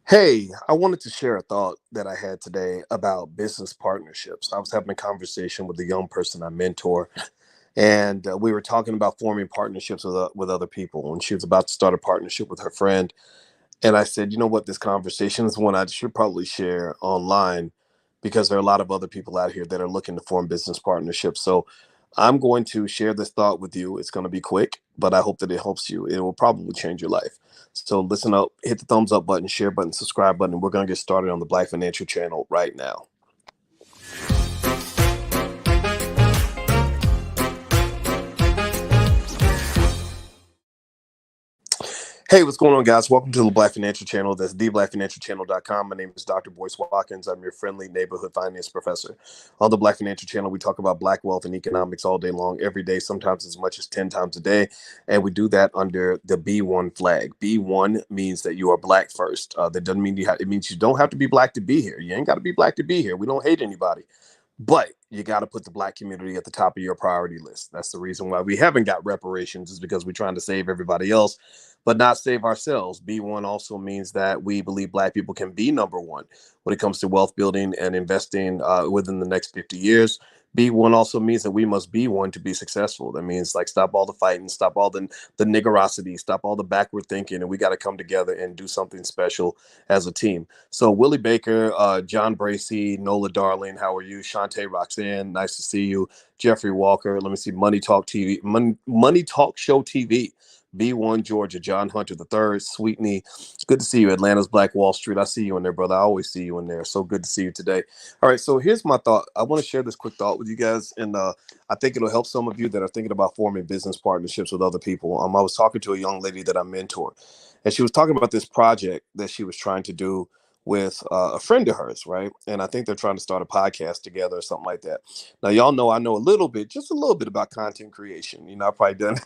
Hey, I wanted to share a thought that I had today about business partnerships. I was having a conversation with a young person I mentor, and we were talking about forming partnerships with other people. And she was about to start a partnership with her friend, and I said, you know what, this conversation is one I should probably share online because there are a lot of other people out here that are looking to form business partnerships. So I'm going to share this thought with you. It's going to be quick, but I hope that it helps you. It will probably change your life. So listen up, hit the thumbs up button, share button, subscribe button. We're going to get started on the Black Financial Channel right now. Hey, what's going on, guys? Welcome to the Black Financial Channel. That's theblackfinancialchannel.com. My name is Dr. Boyce Watkins. I'm your friendly neighborhood finance professor. On the Black Financial Channel, we talk about black wealth and economics all day long, every day, sometimes as much as 10 times a day. And we do that under the B1 flag. B1 means that you are black first. That doesn't mean it means you don't have to be black to be here. You ain't got to be black to be here. We don't hate anybody. But you got to put the black community at the top of your priority list. That's the reason why we haven't got reparations, is because we're trying to save everybody else, but not save ourselves. B1 also means that we believe black people can be number one when it comes to wealth building and investing within the next 50 years. B1 also means that we must be one to be successful. That means like stop all the fighting, stop all the niggerosity, stop all the backward thinking, and we got to come together and do something special as a team. So Willie Baker, John Bracy, Nola Darling, how are you? Shantae Roxanne, nice to see you. Jeffrey Walker, let me see, Money Talk TV, Money Talk Show TV. B1 Georgia, John Hunter III, Sweetney. It's good to see you. Atlanta's Black Wall Street. I see you in there, brother. I always see you in there. So good to see you today. All right, so here's my thought. I want to share this quick thought with you guys, and I think it'll help some of you that are thinking about forming business partnerships with other people. I was talking to a young lady that I mentor, and she was talking about this project that she was trying to do with a friend of hers, right? And I think they're trying to start a podcast together or something like that. Now, y'all know I know a little bit, just a little bit about content creation. I've probably done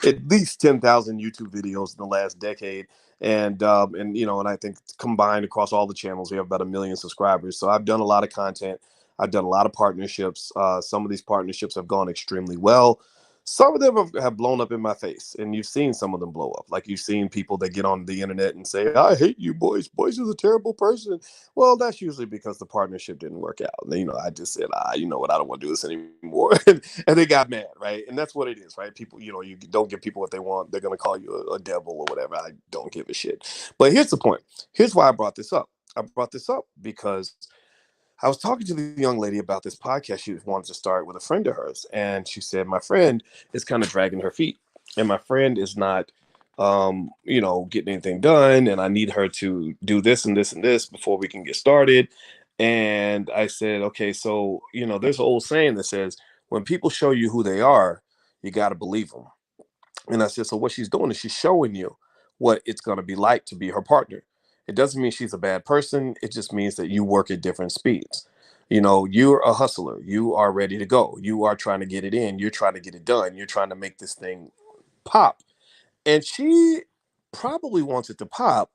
at least 10,000 YouTube videos in the last decade. And I think combined across all the channels, we have about 1 million subscribers. So I've done a lot of content. I've done a lot of partnerships. Some of these partnerships have gone extremely well. Some of them have blown up in my face, and you've seen some of them blow up. Like you've seen people that get on the internet and say, "I hate you, Boyce. Boyce is a terrible person." Well, that's usually because the partnership didn't work out. And, I just said, you know what, I don't want to do this anymore, and they got mad, right? And that's what it is, right? People, you don't give people what they want, they're gonna call you a devil or whatever. I don't give a shit. But here's the point. Here's why I brought this up. I brought this up because I was talking to the young lady about this podcast she wanted to start with a friend of hers, and she said my friend is kind of dragging her feet, and my friend is not, getting anything done, and I need her to do this and this and this before we can get started. And I said, okay, so there's an old saying that says when people show you who they are, you got to believe them. And I said, so what she's doing is she's showing you what it's going to be like to be her partner. It doesn't mean she's a bad person. It just means that you work at different speeds. You're a hustler. You are ready to go. You are trying to get it in. You're trying to get it done. You're trying to make this thing pop. And she probably wants it to pop,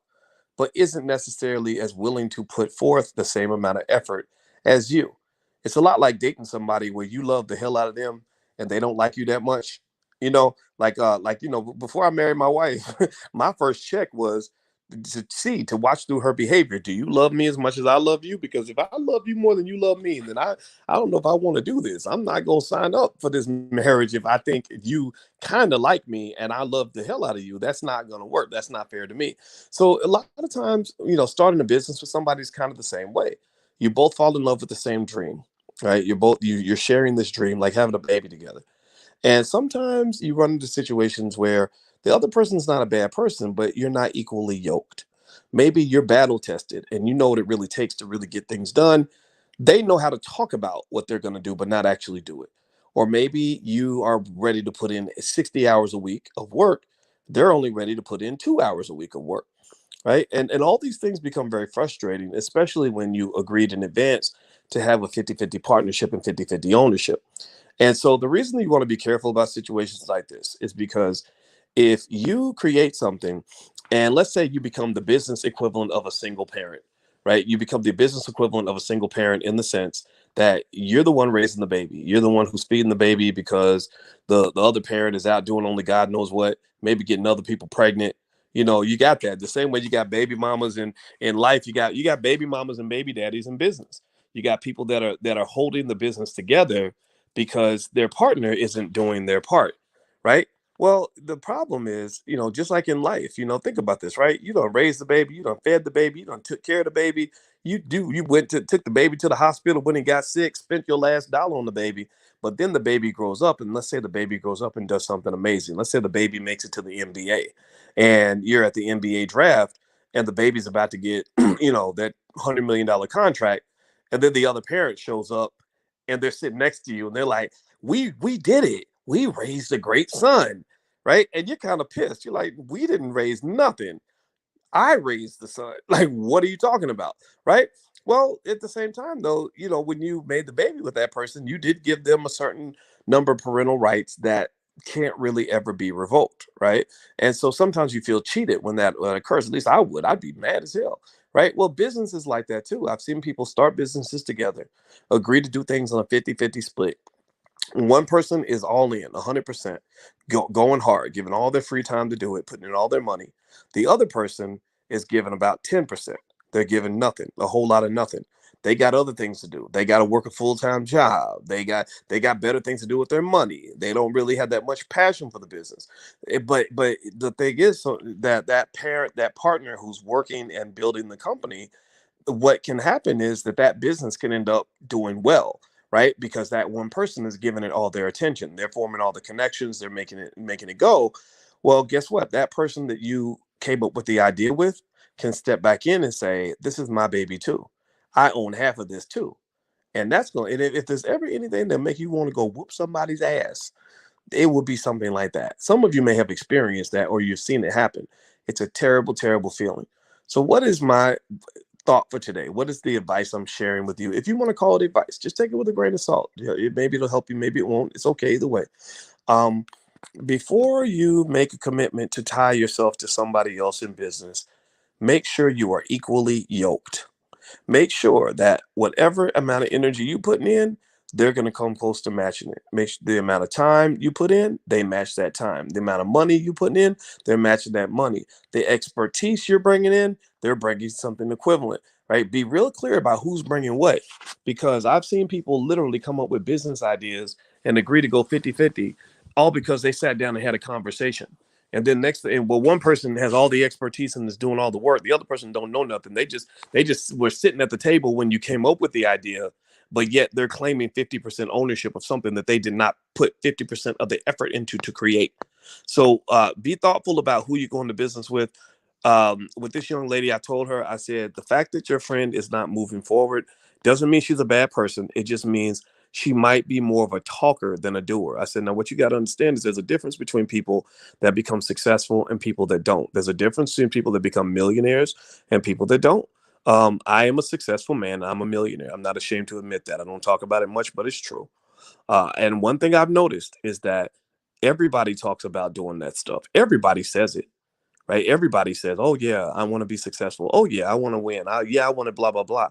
but isn't necessarily as willing to put forth the same amount of effort as you. It's a lot like dating somebody where you love the hell out of them and they don't like you that much. Before I married my wife, my first check was to watch through her behavior. Do you love me as much as I love you? Because if I love you more than you love me, then I don't know if I want to do this. I'm not gonna sign up for this marriage if I think you kind of like me and I love the hell out of you. That's not gonna work. That's not fair to me. So a lot of times, starting a business with somebody is kind of the same way. You both fall in love with the same dream, right? You're sharing this dream, like having a baby together. And sometimes you run into situations where the other person's not a bad person, but you're not equally yoked. Maybe you're battle tested and you know what it really takes to really get things done. They know how to talk about what they're going to do, but not actually do it. Or maybe you are ready to put in 60 hours a week of work. They're only ready to put in 2 hours a week of work, right? And all these things become very frustrating, especially when you agreed in advance to have a 50-50 partnership and 50-50 ownership. And so the reason you want to be careful about situations like this is because if you create something, and let's say you become the business equivalent of a single parent, right? You become the business equivalent of a single parent in the sense that you're the one raising the baby. You're the one who's feeding the baby because the other parent is out doing only God knows what, maybe getting other people pregnant. You got that. The same way you got baby mamas in life, you got baby mamas and baby daddies in business. You got people that are holding the business together because their partner isn't doing their part, right? Well, the problem is, just like in life, think about this, right? You don't raise the baby, you don't fed the baby, you don't took care of the baby. You went to took the baby to the hospital when he got sick, spent your last dollar on the baby, but then the baby grows up, and let's say the baby grows up and does something amazing. Let's say the baby makes it to the NBA, and you're at the NBA draft, and the baby's about to get, that $100 million contract, and then the other parent shows up, and they're sitting next to you, and they're like, "We did it. We raised a great son." Right? And you're kind of pissed. You're like, we didn't raise nothing. I raised the son. Like, what are you talking about? Right? Well, at the same time, though, when you made the baby with that person, you did give them a certain number of parental rights that can't really ever be revoked. Right? And so sometimes you feel cheated when that occurs. At least I would. I'd be mad as hell. Right? Well, business is like that too. I've seen people start businesses together, agree to do things on a 50-50 split. One person is all in 100%, going hard, giving all their free time to do it, putting in all their money. The other person is giving about 10%. They're giving nothing, a whole lot of nothing. They got other things to do. They got to work a full-time job. They got better things to do with their money. They don't really have that much passion for the business. But the thing is, so that parent, that partner who's working and building the company, what can happen is that business can end up doing well, right? Because that one person is giving it all their attention. They're forming all the connections. They're making it go. Well, guess what? That person that you came up with the idea with can step back in and say, "This is my baby too. I own half of this too." And that's going. And if there's ever anything that make you want to go whoop somebody's ass, it would be something like that. Some of you may have experienced that, or you've seen it happen. It's a terrible, terrible feeling. So, what is my thought for today? What is the advice I'm sharing with you? If you want to call it advice, just take it with a grain of salt. Maybe it'll help you, maybe it won't. It's okay either way. Um, Before you make a commitment to tie yourself to somebody else in business, make sure you are equally yoked. Make sure that whatever amount of energy you putting in, they're going to come close to matching it. The amount of time you put in, they match that time. The amount of money you putting in, they're matching that money. The expertise you're bringing in, they're bringing something equivalent, right? Be real clear about who's bringing what, because I've seen people literally come up with business ideas and agree to go 50-50, all because they sat down and had a conversation. And then one person has all the expertise and is doing all the work. The other person don't know nothing. They just were sitting at the table when you came up with the idea, but yet they're claiming 50% ownership of something that they did not put 50% of the effort into to create. So be thoughtful about who you're going to business with. With this young lady, I told her, I said, the fact that your friend is not moving forward doesn't mean she's a bad person. It just means she might be more of a talker than a doer. I said, now what you got to understand is there's a difference between people that become successful and people that don't. There's a difference between people that become millionaires and people that don't. I am a successful man. I'm a millionaire. I'm not ashamed to admit that. I don't talk about it much, but it's true. And one thing I've noticed is that everybody talks about doing that stuff. Everybody says it, right? Everybody says, "Oh yeah, I want to be successful. Oh yeah, I want to win. Yeah, I want to blah blah blah."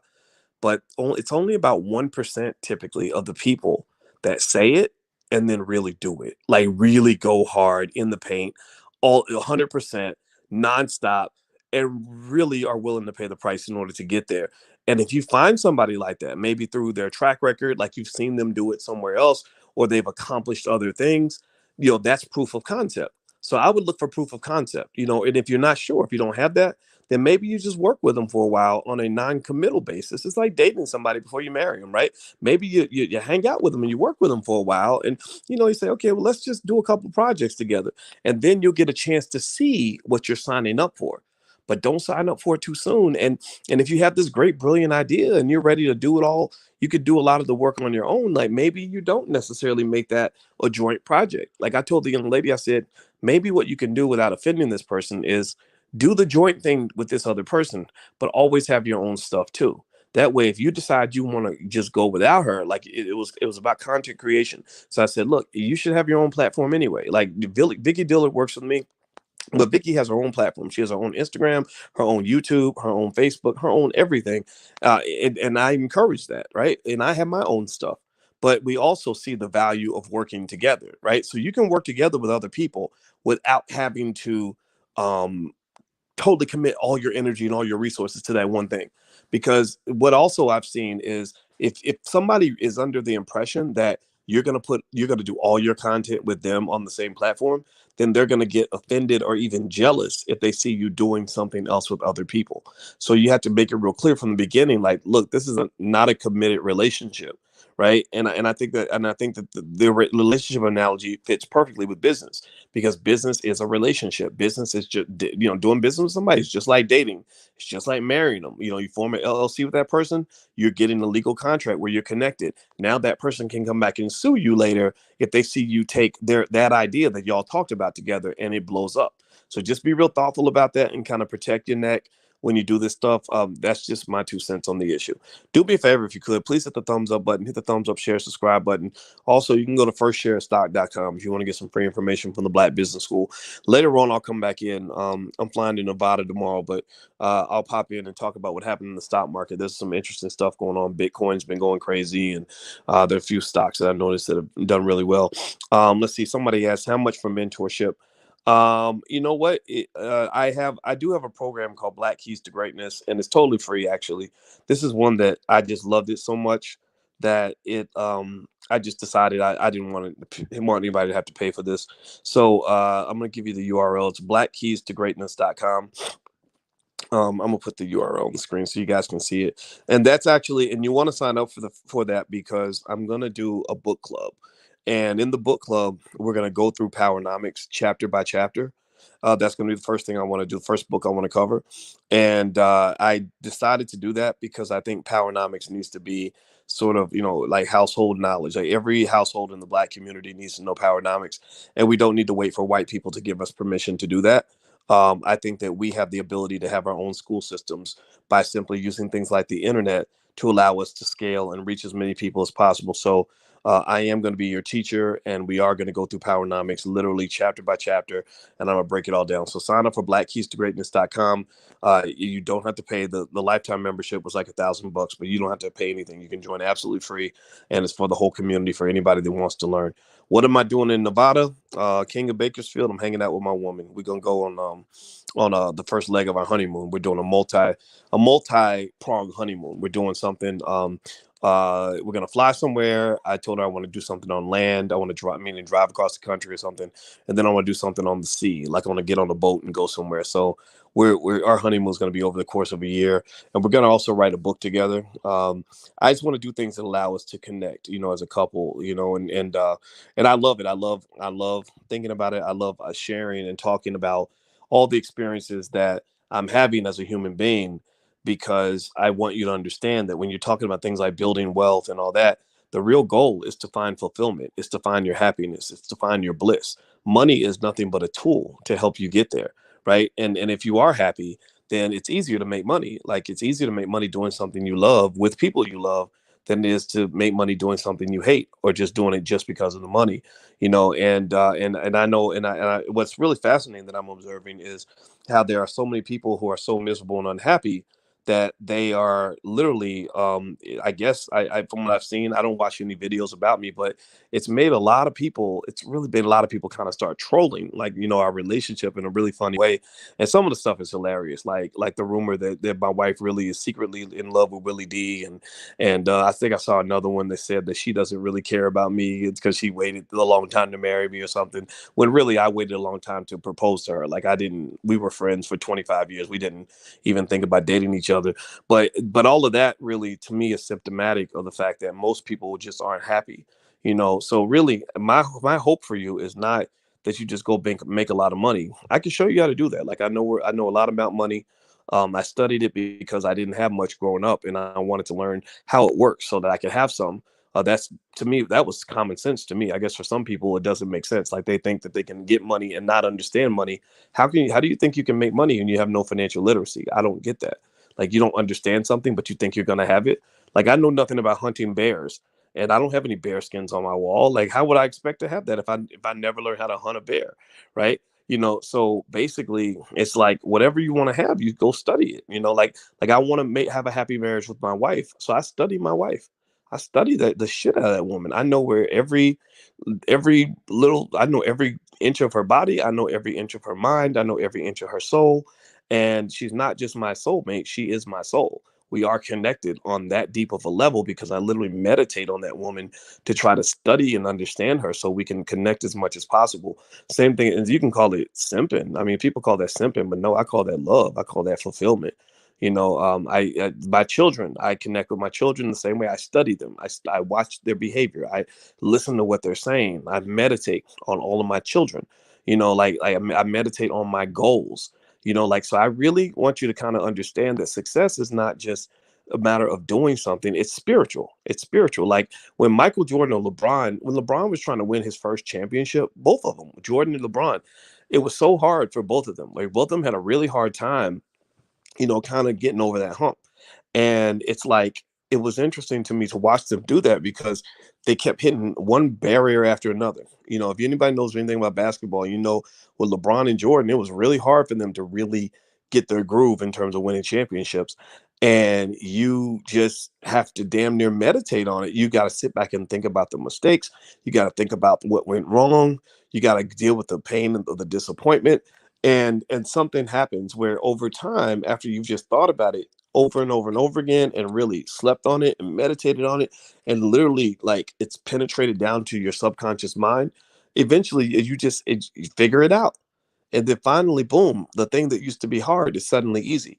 But it's only about 1% typically of the people that say it and then really do it, like really go hard in the paint, all 100% nonstop, and really are willing to pay the price in order to get there. And if you find somebody like that, maybe through their track record, like you've seen them do it somewhere else, or they've accomplished other things, that's proof of concept. So I would look for proof of concept, and if you're not sure, if you don't have that, then maybe you just work with them for a while on a non-committal basis. It's like dating somebody before you marry them, right? Maybe you hang out with them and you work with them for a while, and you say, okay, well, let's just do a couple projects together, and then you'll get a chance to see what you're signing up for. But don't sign up for it too soon. And if you have this great, brilliant idea and you're ready to do it all, you could do a lot of the work on your own. Like maybe you don't necessarily make that a joint project. Like I told the young lady, I said, maybe what you can do without offending this person is do the joint thing with this other person, but always have your own stuff too. That way, if you decide you want to just go without her, like it was about content creation. So I said, look, you should have your own platform anyway. Like Vicky Dillard works with me, but Vicky has her own platform. She has her own Instagram, her own YouTube, her own Facebook, her own everything. And I encourage that, right? And I have my own stuff. But we also see the value of working together, right? So you can work together with other people without having to totally commit all your energy and all your resources to that one thing. Because what also I've seen is, if somebody is under the impression that you're gonna do all your content with them on the same platform, then they're gonna get offended or even jealous if they see you doing something else with other people. So you have to make it real clear from the beginning, like, look, this is not a committed relationship, right? And I think that the relationship analogy fits perfectly with business, because business is a relationship. Business is just, doing business with somebody is just like dating. It's just like marrying them. You form an LLC with that person, you're getting a legal contract where you're connected. Now that person can come back and sue you later if they see you take that idea that y'all talked about together and it blows up. So just be real thoughtful about that and kind of protect your neck when you do this stuff. That's just my 2 cents on the issue. Do me a favor, if you could, please hit the thumbs up button, hit the thumbs up, share, subscribe button. Also, you can go to firstsharestock.com if you want to get some free information from the Black Business School. Later on, I'll come back in. I'm flying to Nevada tomorrow, but I'll pop in and talk about what happened in the stock market. There's some interesting stuff going on. Bitcoin's been going crazy, and there are a few stocks that I noticed that have done really well. Let's see. Somebody asked, how much for mentorship? You know what? I do have a program called Black Keys to Greatness, and it's totally free, actually. This is one that I just loved it so much that I just decided I didn't want anybody to have to pay for this. So I'm gonna give you the URL. It's blackkeystogreatness.com. I'm gonna put the URL on the screen so you guys can see it. And that's actually, and you want to sign up for that, because I'm gonna do a book club. And in the book club, we're gonna go through Powernomics chapter by chapter. That's gonna be the first thing I want to do, the first book I want to cover. And I decided to do that because I think Powernomics needs to be sort of, like household knowledge. Like every household in the Black community needs to know Powernomics, and we don't need to wait for white people to give us permission to do that. I think that we have the ability to have our own school systems by simply using things like the internet to allow us to scale and reach as many people as possible. So I am going to be your teacher, and we are going to go through Powernomics literally chapter by chapter, and I'm going to break it all down. So sign up for blackkeystogreatness.com. You don't have to pay. The lifetime membership was like $1,000, but you don't have to pay anything. You can join absolutely free, and it's for the whole community, for anybody that wants to learn. What am I doing in Nevada? King of Bakersfield. I'm hanging out with my woman. We're gonna go on the first leg of our honeymoon. We're doing a multi pronged honeymoon. We're doing something. We're gonna fly somewhere. I told her I want to do something on land. I want to drive across the country or something, and then I want to do something on the sea. Like I want to get on a boat and go somewhere. So our honeymoon is going to be over the course of a year, and we're going to also write a book together. I just want to do things that allow us to connect, as a couple, and I love it. I love thinking about it. I love sharing and talking about all the experiences that I'm having as a human being, because I want you to understand that when you're talking about things like building wealth and all that, the real goal is to find fulfillment, is to find your happiness, it's to find your bliss. Money is nothing but a tool to help you get there, right? And if you are happy, then it's easier to make money. Like it's easier to make money doing something you love with people you love than it is to make money doing something you hate, or just doing it just because of the money, and I know, what's really fascinating that I'm observing is how there are so many people who are so miserable and unhappy that they are literally, I guess, from what I've seen, I don't watch any videos about me, but it's really made a lot of people kind of start trolling, like, our relationship in a really funny way. And some of the stuff is hilarious, like the rumor that my wife really is secretly in love with Willie D. And I think I saw another one that said that she doesn't really care about me. It's because she waited a long time to marry me or something, when really I waited a long time to propose to her. Like we were friends for 25 years. We didn't even think about dating each other. But all of that really, to me, is symptomatic of the fact that most people just aren't happy. So really, my hope for you is not that you just go make a lot of money. I can show you how to do that. Like I know a lot about money. I studied it because I didn't have much growing up, and I wanted to learn how it works so that I could have some. That's, to me, that was common sense to me. I guess for some people it doesn't make sense. Like they think that they can get money and not understand money. How do you think you can make money and you have no financial literacy? I don't get that. Like you don't understand something, but you think you're gonna have it. Like I know nothing about hunting bears, and I don't have any bear skins on my wall. Like how would I expect to have that if I never learned how to hunt a bear, right? So basically it's like whatever you want to have, you go study it. Like I want to have a happy marriage with my wife, so I study my wife. I study the shit out of that woman. I know where I know every inch of her body. I know every inch of her mind. I know every inch of her soul. And she's not just my soulmate, she is my soul. We are connected on that deep of a level because I literally meditate on that woman to try to study and understand her so we can connect as much as possible. Same thing, and you can call it simping. I mean, people call that simping, but no, I call that love. I call that fulfillment. My children, I connect with my children the same way. I study them. I watch their behavior. I listen to what they're saying. I meditate on all of my children. I meditate on my goals. So I really want you to kind of understand that success is not just a matter of doing something. It's spiritual. It's spiritual. Like when Michael Jordan or LeBron, when LeBron was trying to win his first championship, both of them, Jordan and LeBron, it was so hard for both of them. Like both of them had a really hard time, kind of getting over that hump. And it's like, it was interesting to me to watch them do that because they kept hitting one barrier after another. If anybody knows anything about basketball, with LeBron and Jordan, it was really hard for them to really get their groove in terms of winning championships. And you just have to damn near meditate on it. You got to sit back and think about the mistakes. You got to think about what went wrong. You got to deal with the pain of the disappointment. And something happens where over time, after you've just thought about it over and over and over again and really slept on it and meditated on it and literally like it's penetrated down to your subconscious mind, eventually you figure it out. And then finally, boom, the thing that used to be hard is suddenly easy.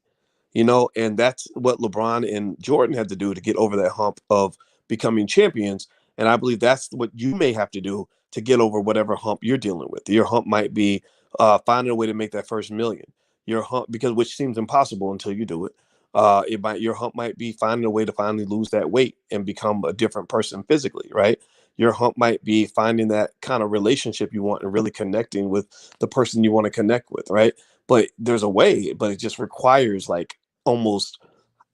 And that's what LeBron and Jordan had to do to get over that hump of becoming champions. And I believe that's what you may have to do to get over whatever hump you're dealing with. Your hump might be finding a way to make that first million. Your hump, because which seems impossible until you do it. Your hump might be finding a way to finally lose that weight and become a different person physically, right? Your hump might be finding that kind of relationship you want and really connecting with the person you want to connect with, right? But there's a way, but it just requires like almost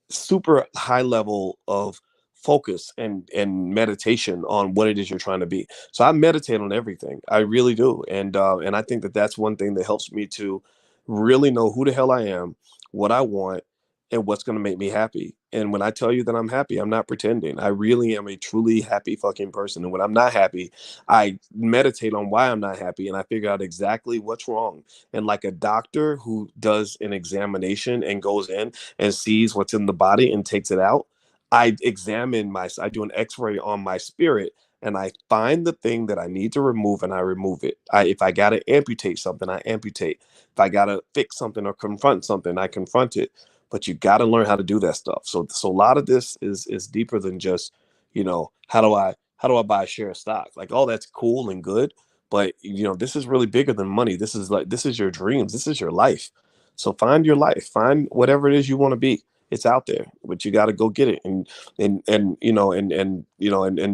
super high level of focus and meditation on what it is you're trying to be. So I meditate on everything. I really do. And I think that that's one thing that helps me to really know who the hell I am, what I want, and what's going to make me happy. And when I tell you that I'm happy, I'm not pretending. I really am a truly happy fucking person. And when I'm not happy, I meditate on why I'm not happy and I figure out exactly what's wrong. And like a doctor who does an examination and goes in and sees what's in the body and takes it out, I do an x-ray on my spirit and I find the thing that I need to remove and I remove it. If I got to amputate something, I amputate. If I got to fix something or confront something, I confront it. But you got to learn how to do that stuff. So a lot of this is deeper than just, how do I buy a share of stock? Like all that's cool and good, but this is really bigger than money. This is your dreams. This is your life. So find your life. Find whatever it is you want to be. It's out there, but you got to go get it. And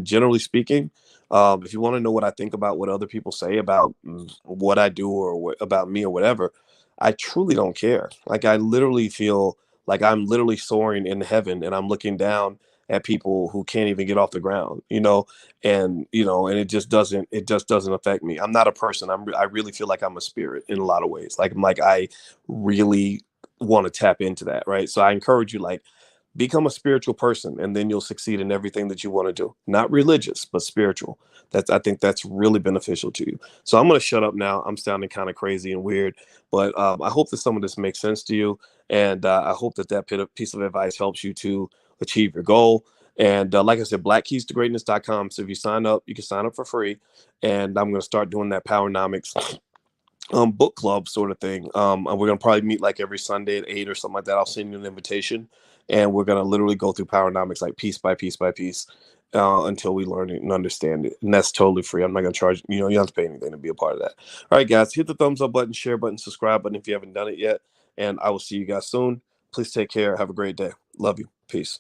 generally speaking, if you want to know what I think about what other people say about what I do or about me or whatever, I truly don't care. Like I literally feel like I'm literally soaring in heaven and I'm looking down at people who can't even get off the ground, and it just doesn't affect me. I'm not a person. I really feel like I'm a spirit in a lot of ways. I really want to tap into that, right? So I encourage you, like, become a spiritual person and then you'll succeed in everything that you want to do. Not religious, but spiritual. I think that's really beneficial to you. So I'm going to shut up now. I'm sounding kind of crazy and weird, but I hope that some of this makes sense to you. And I hope that piece of advice helps you to achieve your goal. And like I said, blackkeystogreatness.com. So if you sign up, you can sign up for free. And I'm going to start doing that Powernomics book club sort of thing. And we're gonna probably meet like every Sunday at 8 or something like that. I'll send you an invitation, and we're gonna literally go through Powernomics like piece by piece by piece until we learn it and understand it. And that's totally free. I'm not gonna charge you. You don't have to pay anything to be a part of that. All right, guys, hit the thumbs up button, share button, subscribe button if you haven't done it yet. And I will see you guys soon. Please take care. Have a great day. Love you. Peace.